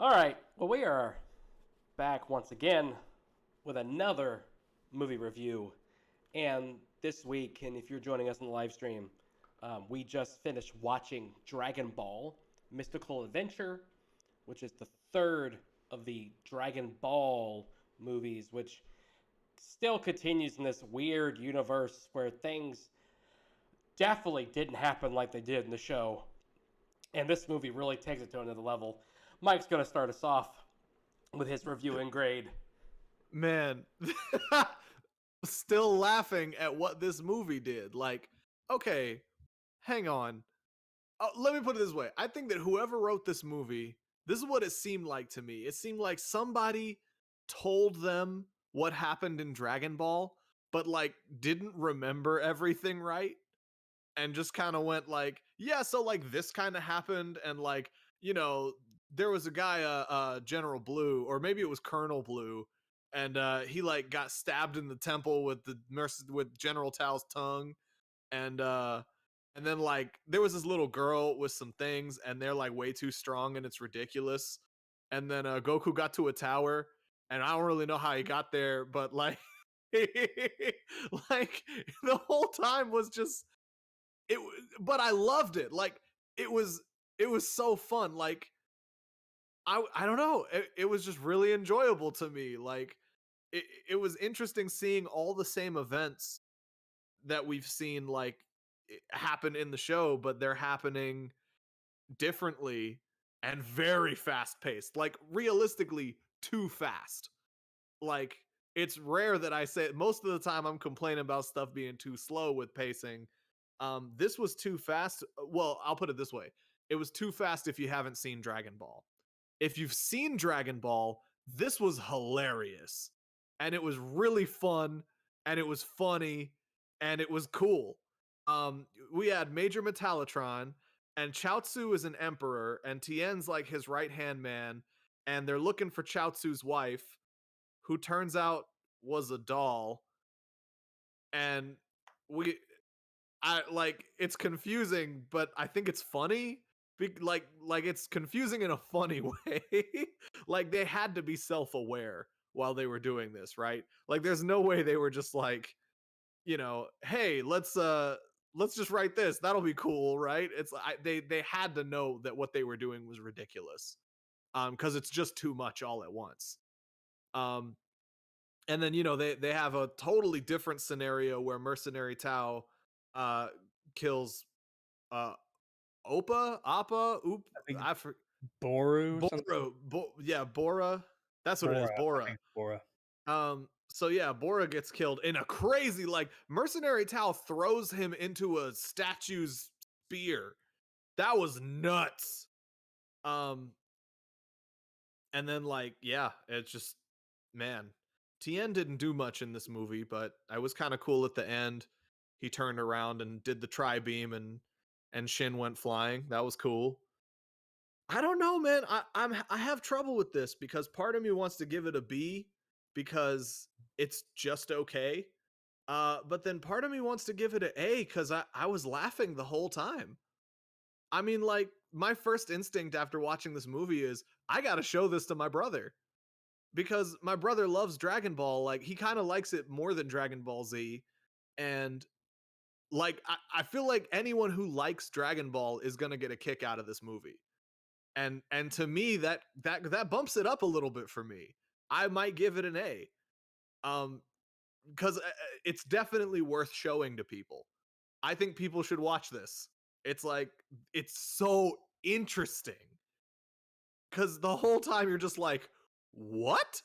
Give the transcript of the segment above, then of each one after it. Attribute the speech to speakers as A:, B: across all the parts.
A: All right. Well, we are back once again with another movie review. And this week, and if you're joining us in the live stream, we just finished watching Dragon Ball Mystical Adventure, which is the third of the Dragon Ball movies, which still continues in this weird universe where things definitely didn't happen like they did in the show. And this movie really takes it to another level. Mike's going to start us off with his review and grade.
B: Man, still laughing at what this movie did. Like, okay, hang on. Let me put it this way. I think that whoever wrote this movie, this is what it seemed like to me. It seemed like somebody told them what happened in Dragon Ball, but like didn't remember everything right and just kind of went like, yeah, so like this kind of happened and like, there was a guy General Blue or maybe it was Colonel Blue and he like got stabbed in the temple with with General Tao's tongue and then like there was this little girl with some things and they're like way too strong and it's ridiculous. And then Goku got to a tower and I don't really know how he got there, but like like the whole time was just it but I loved it. Like it was it was so fun. Like I don't know. It was just really enjoyable to me. Like it was interesting seeing all the same events that we've seen like happen in the show, but they're happening differently and very fast paced. Like realistically, too fast. Like it's rare that I say most of the time I'm complaining about stuff being too slow with pacing. This was too fast. Well, I'll put it this way. It was too fast if you haven't seen Dragon Ball. If you've seen Dragon Ball, this was hilarious. And it was really fun and it was funny and it was cool. We had Major Metallatron and Chaozu is an emperor and Tien's like his right-hand man and they're looking for Chaozu's wife who turns out was a doll and we I like it's confusing, but I think it's funny. Like it's confusing in a funny way. Like they had to be self-aware while they were doing this, right? Like there's no way they were just like, hey, let's just write this. That'll be cool, right? They had to know that what they were doing was ridiculous. Cuz it's just too much all at once. Um and then they have a totally different scenario where Mercenary Tao uh kills uh Appa,
C: I think
B: I for
C: Boru, something.
B: Bora, yeah, Bora. That's what it is,
C: Bora. I
B: Bora.
C: think Bora.
B: So yeah, Bora gets killed in a crazy like Mercenary Tao throws him into a statue's spear. That was nuts. Um, and then like yeah, it's just man, Tien didn't do much in this movie, but I was kind of cool at the end. He turned around and did the tri beam and Shin went flying. That was cool. I don't know, man. I have trouble with this because part of me wants to give it a B because it's just okay. But then part of me wants to give it an A because I was laughing the whole time. I mean, like, my first instinct after watching this movie is I gotta show this to my brother. Because my brother loves Dragon Ball. Like, he kind of likes it more than Dragon Ball Z. And like I feel like anyone who likes Dragon Ball is gonna get a kick out of this movie. And to me that bumps it up a little bit for me. I might give it an A. Um because it's definitely worth showing to people. I think people should watch this. It's like it's so interesting cuz the whole time you're just like, "What?"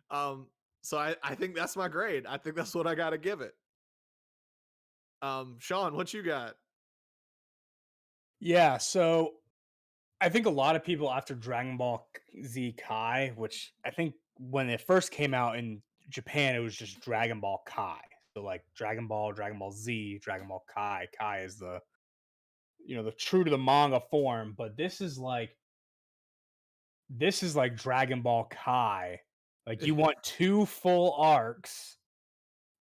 B: um so I think that's my grade. I think that's what I got to give it. Sean, what you got?
C: Yeah, so I think a lot of people after Dragon Ball Z Kai, which I think when it first came out in Japan, it was just Dragon Ball Kai. So like Dragon Ball Z, Dragon Ball Kai. Kai is the true to the manga form, but this is like Dragon Ball Kai. Like you want two full arcs,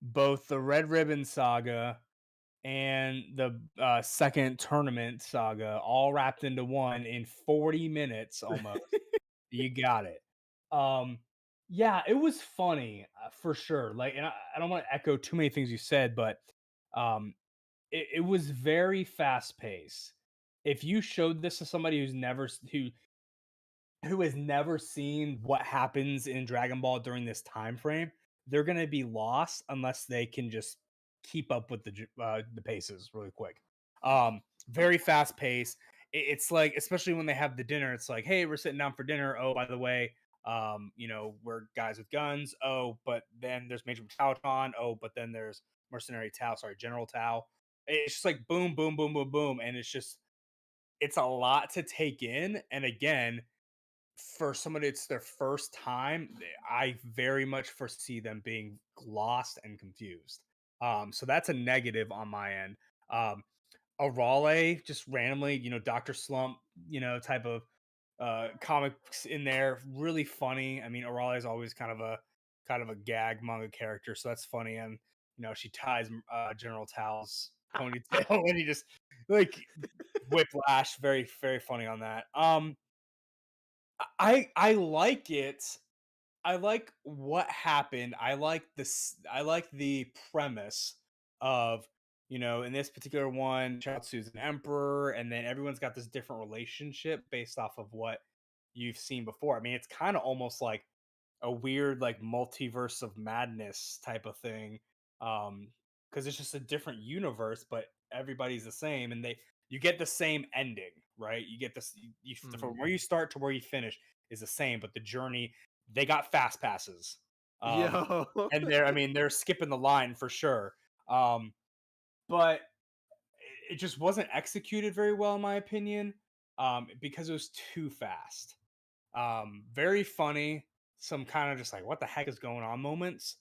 C: both the Red Ribbon Saga and the second tournament saga all wrapped into one in 40 minutes almost. You got it. Um, yeah, it was funny for sure. Like, and I don't want to echo too many things you said, but um, it was very fast paced. If you showed this to somebody who has never seen what happens in Dragon Ball during this time frame, they're gonna be lost unless they can just keep up with the paces really quick. Very fast pace. It's like, especially when they have the dinner, it's like, hey, we're sitting down for dinner. Oh, by the way, we're guys with guns. Oh, but then there's Major Tauton. Oh, but then there's Mercenary Tao. Sorry, General Tao. It's just like boom, boom, boom, boom, boom, and it's a lot to take in. And again, for somebody it's their first time, I very much foresee them being lost and confused. So that's a negative on my end. Um, Arale just randomly, Dr. Slump, type of comics in there, really funny. I mean, Arale is always kind of a gag manga character, so that's funny. And she ties General Tao's ponytail, and he just like whiplash, very very funny on that. I like it. I like what happened. I like the premise of, in this particular one, Chaozu's an emperor, and then everyone's got this different relationship based off of what you've seen before. I mean, it's kind of almost like a weird like multiverse of madness type of thing. Because it's just a different universe, but everybody's the same, and you get the same ending, right? You get this from where you start to where you finish is the same, but the journey, they got fast passes.
B: Yo.
C: And they're skipping the line for sure. But it just wasn't executed very well in my opinion. Because it was too fast. Very funny, some kind of just like what the heck is going on moments.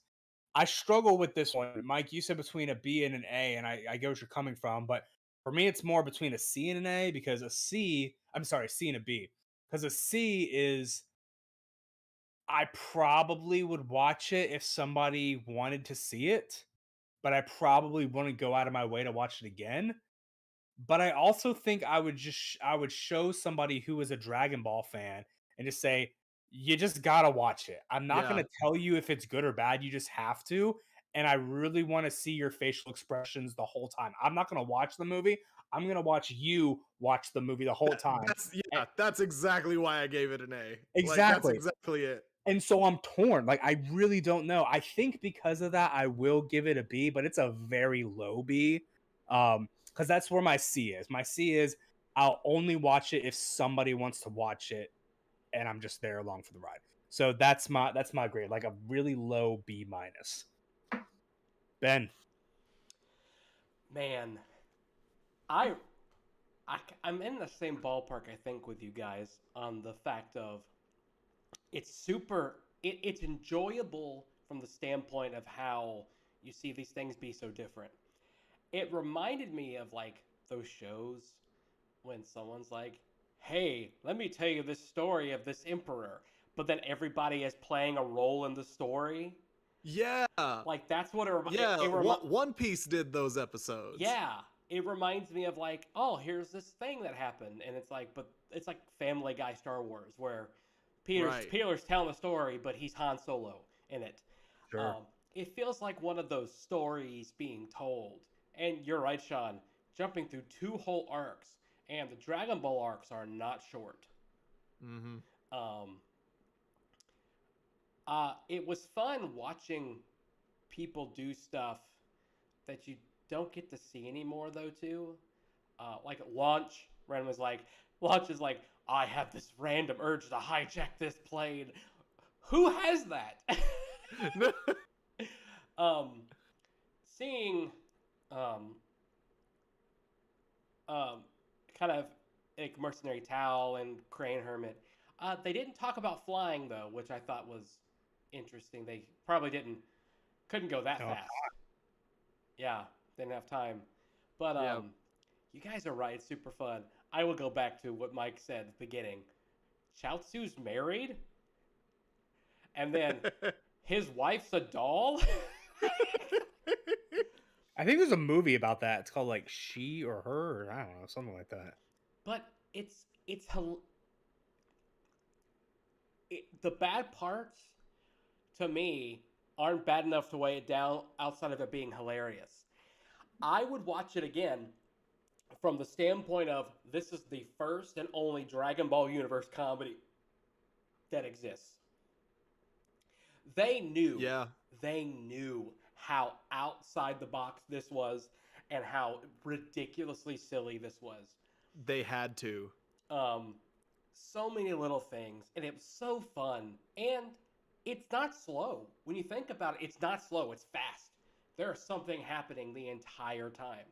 C: I struggle with this one. Mike, you said between a B and an A, and I get what you're coming from, but for me, it's more between a C and an A because C and a B. Because a C is, I probably would watch it if somebody wanted to see it, but I probably wouldn't go out of my way to watch it again. But I also think I would show somebody who is a Dragon Ball fan and just say, "You just gotta watch it. I'm not
B: Yeah.
C: gonna tell you if it's good or bad. You just have to." And I really want to see your facial expressions the whole time. I'm not gonna watch the movie. I'm gonna watch you watch the movie the whole time. And
B: That's exactly why I gave it an A. Like that's
C: exactly.
B: exactly it.
C: And so I'm torn. Like I really don't know. I think because of that, I will give it a B, but it's a very low B. Because that's where my C is. My C is I'll only watch it if somebody wants to watch it, and I'm just there along for the ride. So that's my grade, like a really low B minus. Ben.
A: Man, I, I'm in the same ballpark, I think, with you guys on the fact of it's enjoyable from the standpoint of how you see these things be so different. It reminded me of like those shows when someone's like, "Hey, let me tell you this story of this emperor," but then everybody is playing a role in the story.
B: Yeah.
A: Like that's what
B: Yeah. One Piece did those episodes.
A: yeah, it reminds me of like, oh, here's this thing that happened, and it's like, but it's like Family Guy Star Wars, where
B: Right.
A: Peter's telling the story, but he's Han Solo in it.
C: Sure.
A: It feels like one of those stories being told. And you're right, Sean, jumping through two whole arcs, and the Dragon Ball arcs are not short.
B: Mm-hmm.
A: Um, it was fun watching people do stuff that you don't get to see anymore, though. Too, like Launch. Launch is like, I have this random urge to hijack this plane. Who has that? um, seeing, um, kind of like Mercenary Towel and Crane Hermit. They didn't talk about flying though, which I thought was interesting. They probably couldn't go that
C: No.
A: fast. Yeah, didn't have time. But
B: Yeah.
A: you guys are right. It's super fun. I will go back to what Mike said at the beginning. Chaozu's married, and then his wife's a doll.
C: I think there's a movie about that. It's called like She or Her, or I don't know, something like that.
A: But the bad parts to me aren't bad enough to weigh it down outside of it being hilarious. I would watch it again from the standpoint of this is the first and only Dragon Ball Universe comedy that exists. They knew,
B: Yeah.
A: they knew how outside the box this was and how ridiculously silly this was.
B: They had to.
A: So many little things, and it was so fun. And it's not slow. When you think about it, it's not slow, it's fast. There's something happening the entire time.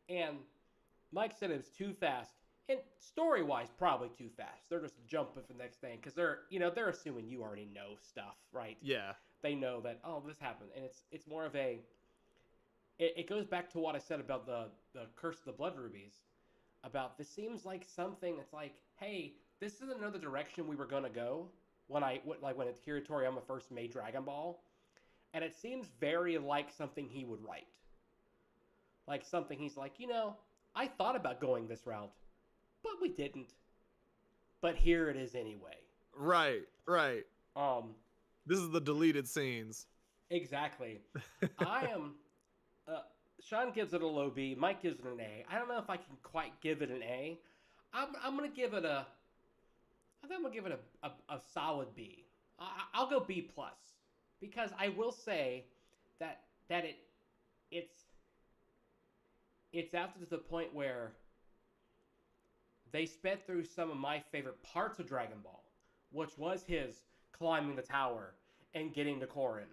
A: And Mike said it was too fast. And story-wise, probably too fast. They're just jumping for the next thing because they're assuming you already know stuff, right?
B: Yeah.
A: They know that this happened, and it's more of a. It goes back to what I said about the Curse of the Blood Rubies, about this seems like something that's like, hey, this is another direction we were gonna go when when Akira Toriyama first made Dragon Ball, and it seems very like something he would write, like something he's like, I thought about going this route, but we didn't. But here it is anyway.
B: Right. This is the deleted scenes.
A: Exactly. I am. Sean gives it a low B. Mike gives it an A. I don't know if I can quite give it an A. I'm gonna give it a. I think I'm gonna give it a solid B. I'll go B plus because I will say that it's after to the point where they sped through some of my favorite parts of Dragon Ball, which was his climbing the tower and getting to Korin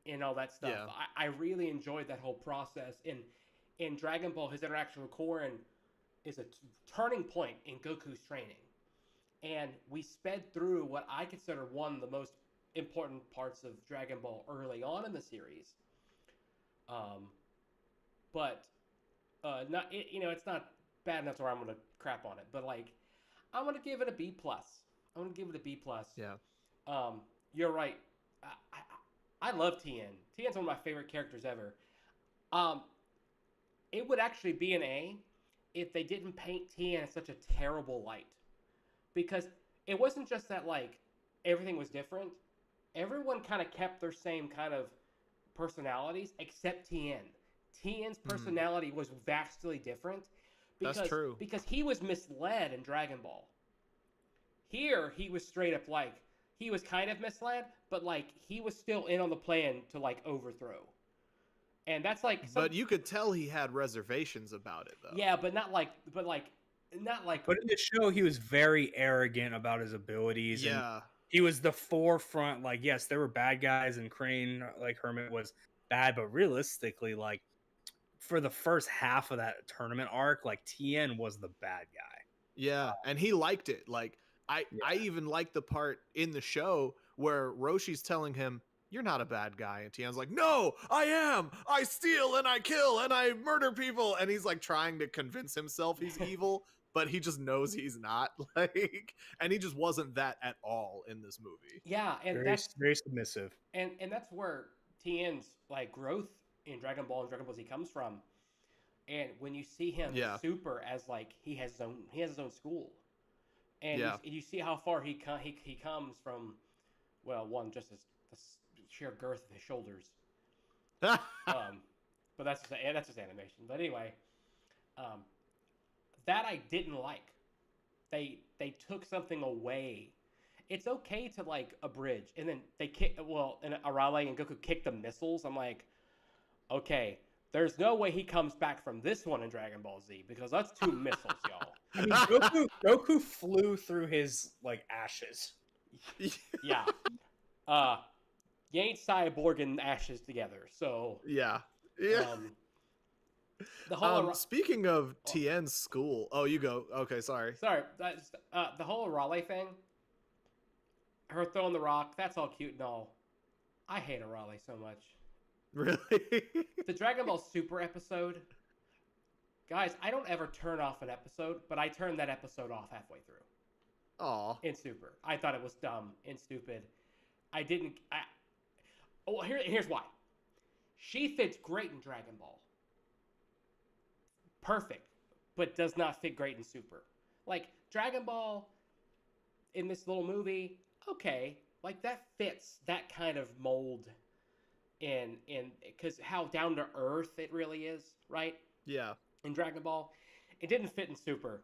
A: and all that stuff.
B: Yeah.
A: I really enjoyed that whole process. In Dragon Ball, his interaction with Korin is a turning point in Goku's training. And we sped through what I consider one of the most important parts of Dragon Ball early on in the series. It's not bad enough to where I'm going to crap on it. But, I'm going to give it a B+. I'm going to give it a B+.
B: Yeah.
A: You're right. I love Tien. Tien's one of my favorite characters ever. It would actually be an A if they didn't paint Tien in such a terrible light. Because it wasn't just that, everything was different. Everyone kind of kept their same kind of personalities except Tien. Tien's personality was vastly different.
B: That's true.
A: Because he was misled in Dragon Ball. Here, he was straight up he was kind of misled, but he was still in on the plan to overthrow. And that's
B: But you could tell he had reservations about it though.
A: Yeah, but not like
C: But in the show, he was very arrogant about his abilities.
B: Yeah.
C: And he was the forefront. Yes, there were bad guys, and Crane, Hermit, was bad, but realistically, for the first half of that tournament arc, Tien was the bad guy.
B: Yeah, and he liked it. I even liked the part in the show where Roshi's telling him, "You're not a bad guy," and Tien's like, "No, I am. I steal and I kill and I murder people," and he's trying to convince himself he's evil, but he just knows he's not. And he just wasn't that at all in this movie.
A: Yeah, and
C: that's very submissive.
A: And that's where Tien's growth in Dragon Ball and Dragon Ball Z comes from. And when you see him super as he has his own school. And you see how far he comes from, one, just the sheer girth of his shoulders. But that's just animation. But anyway, that I didn't like. They took something away. It's okay to abridge, and then they and Arale and Goku kick the missiles. I'm like, okay, there's no way he comes back from this one in Dragon Ball Z because that's 2 missiles, y'all.
C: I mean, Goku flew through his ashes.
A: Yeah. You ain't cyborging ashes together, so
B: yeah.
A: The whole
B: speaking of Tien's school, you go. Okay, sorry.
A: The whole Arale thing, her throwing the rock, that's all cute and all. I hate Arale so much.
B: Really?
A: The Dragon Ball Super episode, guys, I don't ever turn off an episode, but I turned that episode off halfway through.
B: Aw.
A: In Super, I thought it was dumb and stupid. Here's why. She fits great in Dragon Ball. perfect, but does not fit great in Super. Like Dragon Ball in this little movie, okay, like that fits that kind of mold in because how down to earth it really is, right?
B: Yeah.
A: In Dragon Ball, it didn't fit in Super.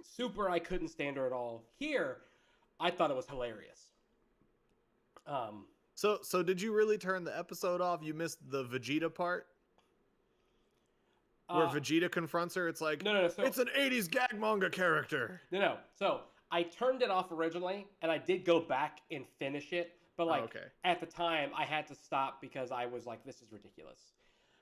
A: Super, I couldn't stand her at all. Here, I thought it was hilarious.
B: So did you really turn the episode off? You missed the Vegeta part where Vegeta confronts her. It's like,
A: no. So,
B: it's an 80s gag manga character.
A: No. So I turned it off originally, and I did go back and finish it. But like
B: okay.
A: at the time, I had to stop because I was like, "This is ridiculous."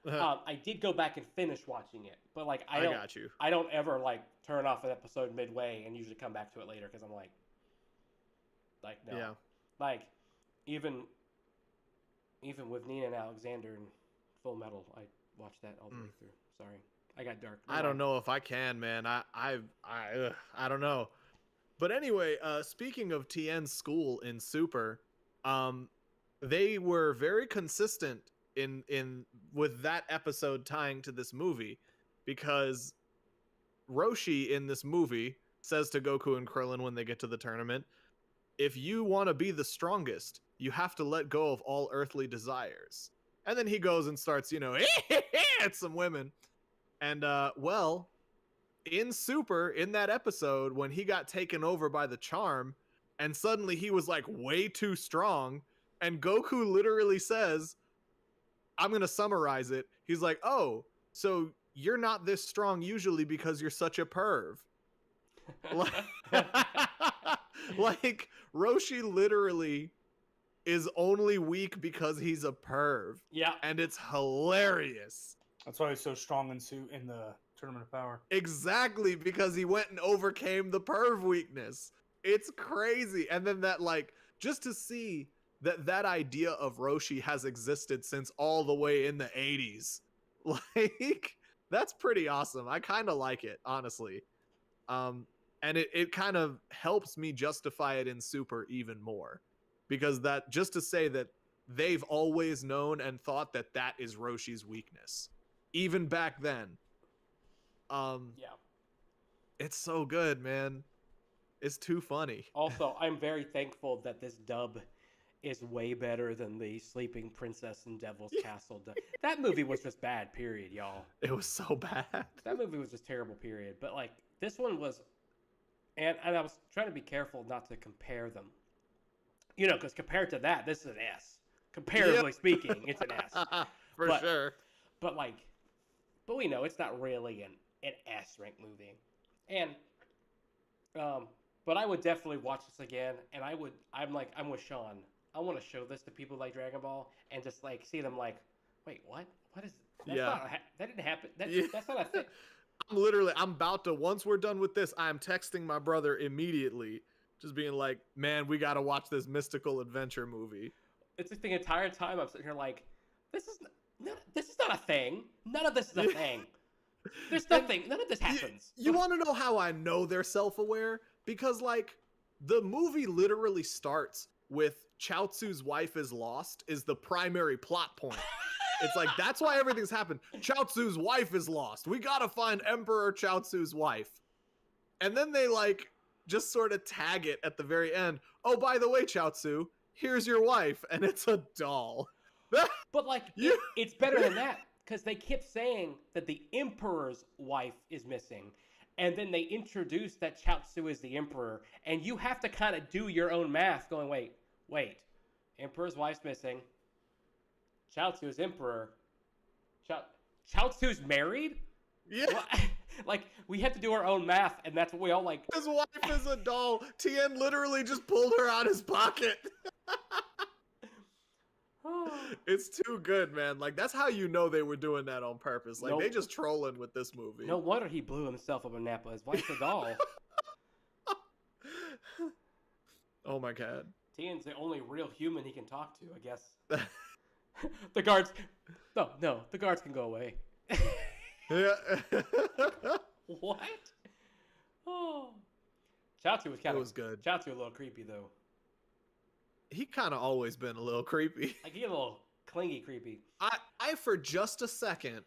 A: I did go back and finish watching it, but like I
B: got you.
A: I don't ever like turn off an episode midway and usually come back to it later because I'm like no.
B: Yeah.
A: Like even with Nina and Alexander and Full Metal, I watched that all the way through. Sorry, I got dark.
B: I don't know if I can, man. I don't know. But anyway, speaking of Tien's school in Super, they were very consistent in with that episode tying to this movie, because Roshi in this movie says to Goku and Krillin when they get to the tournament, if you want to be the strongest, you have to let go of all earthly desires. And then he goes and starts, at some women. And well, in Super, in that episode, when he got taken over by the charm, and suddenly he was like way too strong, and Goku literally says, I'm going to summarize it. He's like, oh, so you're not this strong usually because you're such a perv. Like, Roshi literally is only weak because he's a perv.
A: Yeah.
B: And it's hilarious.
C: That's why he's so strong in the Tournament of Power.
B: Exactly, because he went and overcame the perv weakness. It's crazy. And then that, like, just to see that idea of Roshi has existed since all the way in the 80s. Like, that's pretty awesome. I kind of like it, honestly. And it kind of helps me justify it in Super even more. Because that, just to say that they've always known and thought that is Roshi's weakness. Even back then. Yeah. It's so good, man. It's too funny.
A: Also, I'm very thankful that this dub is way better than the Sleeping Princess and Devil's Castle dub. That movie was just bad, period, y'all.
B: It was so bad.
A: That movie was just terrible, period. But like this one was, and I was trying to be careful not to compare them. Because compared to that, this is an S. Comparatively speaking, it's an S.
B: For sure.
A: But we know it's not really an S-ranked movie. And but I would definitely watch this again, and I'm with Sean. I want to show this to people like Dragon Ball and just like see them like, wait, what? What is that? That didn't happen. That's not a thing.
B: I'm about to, once we're done with this, I'm texting my brother immediately, just being like, man, we got to watch this mystical adventure movie.
A: It's like the entire time I'm sitting here like, this is not a thing. None of this is a thing. There's nothing. None of this happens.
B: You want to know how I know they're self-aware? Because, like, the movie literally starts with Chaozu's wife is lost is the primary plot point. It's like, that's why everything's happened. Chaozu's wife is lost. We gotta find Emperor Chaozu's wife. And then they, like, just sort of tag it at the very end. Oh, by the way, Chaozu, here's your wife. And it's a doll.
A: But, like, it's better than that. Because they kept saying that the Emperor's wife is missing. And then they introduced that Chaozu is the Emperor. And you have to kind of do your own math going, wait. Emperor's wife's missing. Chaozu is Emperor. Chaozu's married?
B: Yeah.
A: Like, we have to do our own math, and that's what we all like.
B: His wife is a doll. Tien literally just pulled her out his pocket. It's too good, man. Like, that's how you know they were doing that on purpose. Like, they just trolling with this movie.
A: No wonder he blew himself up in Napa. His wife's a doll.
B: Oh my god.
A: Tien's the only real human he can talk to, I guess. The guards... No, the guards can go away.
B: Yeah.
A: What? Oh. Chaozu was kind of...
B: It was good.
A: Chaozu a little creepy, though.
B: He kind of always been a little creepy.
A: Like, he a little clingy creepy.
B: I for just a second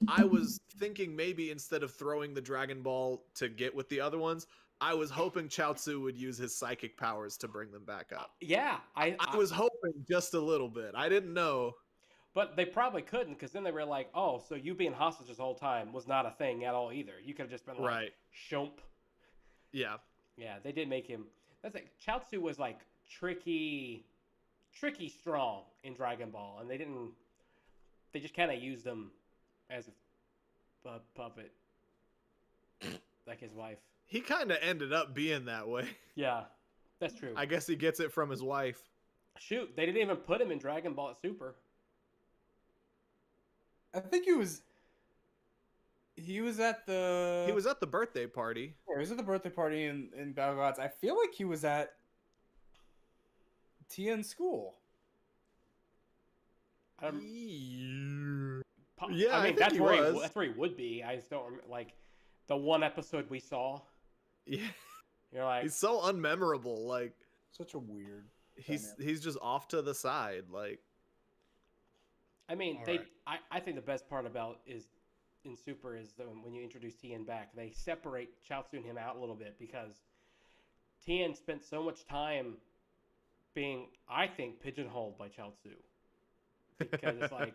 B: I was thinking maybe instead of throwing the Dragon Ball to get with the other ones, I was hoping Chaozu would use his psychic powers to bring them back up.
A: Yeah,
B: I was hoping just a little bit. I didn't know.
A: but they probably couldn't because then they were like, oh, so you being hostage this whole time was not a thing at all either. You could have just been like,
B: Right.
A: shump.
B: Yeah.
A: Yeah, they did make him. That's like Chaozu was like tricky strong in Dragon Ball, and they didn't. They just kind of used him as a puppet, like his wife.
B: He kind of ended up being that way.
A: Yeah, that's true.
B: I guess he gets it from his wife.
A: Shoot, they didn't even put him in Dragon Ball Super.
C: I think he was at the
B: He was at the birthday party.
C: Yeah, he was at the birthday party in Battle Gods. I feel like he was at TN school.
A: I don't,
B: Yeah, I think
A: that's
B: he
A: where
B: was.
A: that's where he would be. I just don't remember, like the one episode we saw.
B: Yeah.
A: You're like,
B: He's so unmemorable. Like
C: Such a weird.
B: he's just off to the side. Like
A: I mean,
C: All
A: they.
C: right.
A: I think the best part about is in Super is when you introduce Tien back, they separate Chaozu and him out a little bit because Tien spent so much time being, I think, pigeonholed by Chaozu because it's like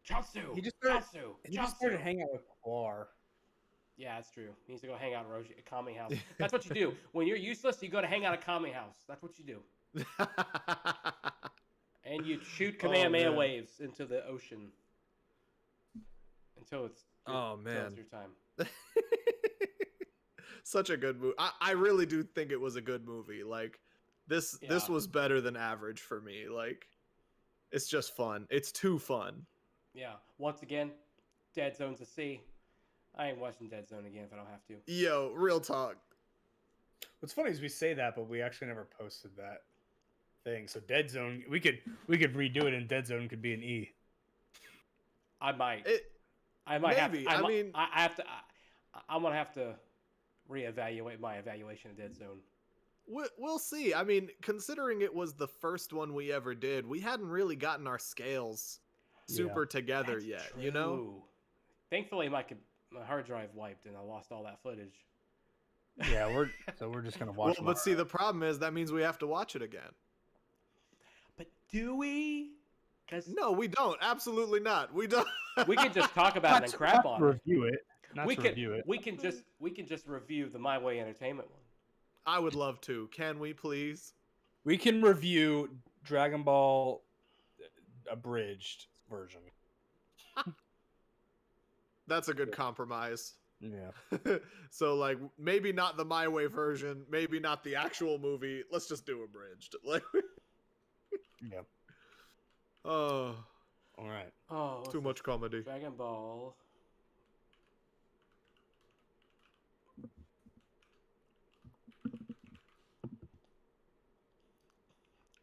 A: Chaozu,
C: He just started-
A: Chaozu,
C: He just started
A: Chaozu.
C: hanging out with Poir.
A: Yeah, that's true. He needs to go hang out at Roshi, at Kami House. That's what you do when you're useless. You go to hang out at Kami House. That's what you do, and you shoot Kamehameha
B: man.
A: waves into the ocean until it's
B: Oh,
A: until
B: man.
A: it's your time.
B: Such a good movie. I really do think it was a good movie. Like this
A: Yeah.
B: was better than average for me. Like it's just fun. It's too fun.
A: Yeah. Once again, Dead Zone's a C. I ain't watching Dead Zone again if I don't have to.
B: Yo, real talk.
C: What's funny is we say that, but we actually never posted that thing. So Dead Zone, we could redo it, and Dead Zone could be an E.
A: I might.
B: It
A: I might
B: maybe.
A: have.
B: I mean-
A: I have to. I'm gonna have to reevaluate my evaluation of Dead Zone.
B: we'll see. I mean, considering it was the first one we ever did, we hadn't really gotten our scales super together
A: That's
B: yet, you know?
A: true. Thankfully, my hard drive wiped and I lost all that footage.
C: Yeah, we're just gonna
B: Well,
C: watch.
B: but see, the problem is that means we have to watch it again.
A: But do we? Because
B: No, we don't. Absolutely not. We don't.
A: we could just talk about it and crap on it.
C: review it. Not
A: We
C: to
A: can.
C: review it.
A: We can just review the My Way Entertainment one.
B: I would love to. Can we please?
C: We can review Dragon Ball abridged version.
B: That's a good compromise.
C: Yeah.
B: So like maybe not the My Way version, maybe not the actual movie. Let's just do abridged. Like
C: Yeah.
B: oh,
C: All right.
A: Oh, what's
B: too
A: this?
B: much comedy.
A: Dragon Ball.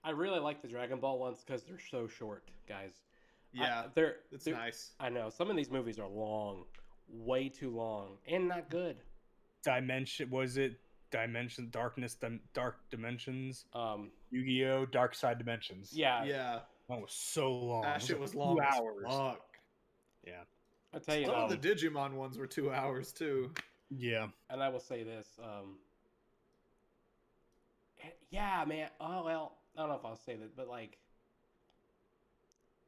A: I really like the Dragon Ball ones because they're so short, guys. They're
B: nice.
A: I know some of these movies are long, way too long, and not good.
C: Dimension was it? Dimension Darkness, Dark Dimensions,
A: Um,
C: Yu-Gi-Oh, Dark Side Dimensions.
A: yeah,
B: Yeah,
C: That was so long.
B: that
C: It
B: shit
C: like
B: was
C: 2
B: long as
C: hours.
B: fuck.
C: Yeah.
A: I tell you,
B: Some of the Digimon ones were 2 hours too.
C: Yeah.
A: and I will say this. Yeah, man. Oh well, I don't know if I'll say that, but like,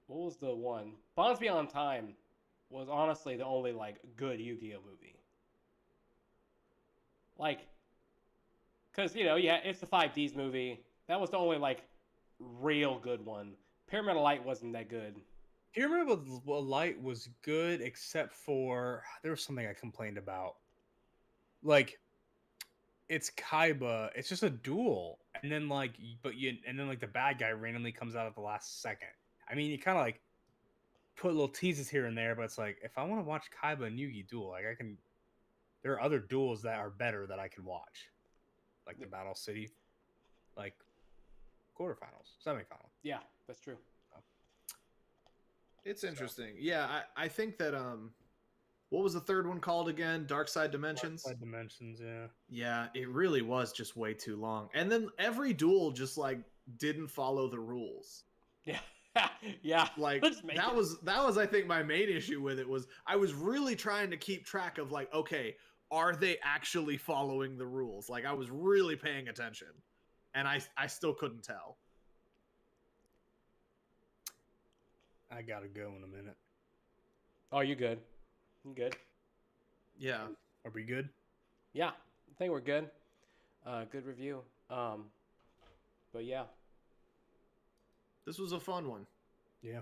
A: what was the one? Bonds Beyond Time was honestly the only like good Yu-Gi-Oh movie. Like, cause yeah, it's the 5Ds movie. That was the only like real good one. Pyramid of Light wasn't that good.
C: Pyramid of Light was good, except for there was something I complained about. Like, it's Kaiba. It's just a duel, and then like the bad guy randomly comes out at the last second. I mean, you kind of like put little teases here and there, but it's like if I want to watch Kaiba and Yugi duel, like I can. There are other duels that are better that I can watch, like the Battle City, like quarterfinals, semifinal.
A: Yeah, that's true.
B: It's interesting. Yeah, I think that what was the third one called again? Dark Side Dimensions.
C: Dark Side Dimensions, yeah.
B: Yeah, it really was just way too long. And then every duel just like didn't follow the rules.
A: Yeah. Yeah.
B: Like
A: Let's make
B: that
A: it.
B: was I think my main issue with it was I was really trying to keep track of like, okay, are they actually following the rules? Like I was really paying attention, and I still couldn't tell.
C: I gotta go in a minute.
A: Oh, you good? You good?
B: Yeah.
C: Are we good?
A: Yeah, I think we're good. Good review. But yeah.
B: This was a fun one.
C: Yeah.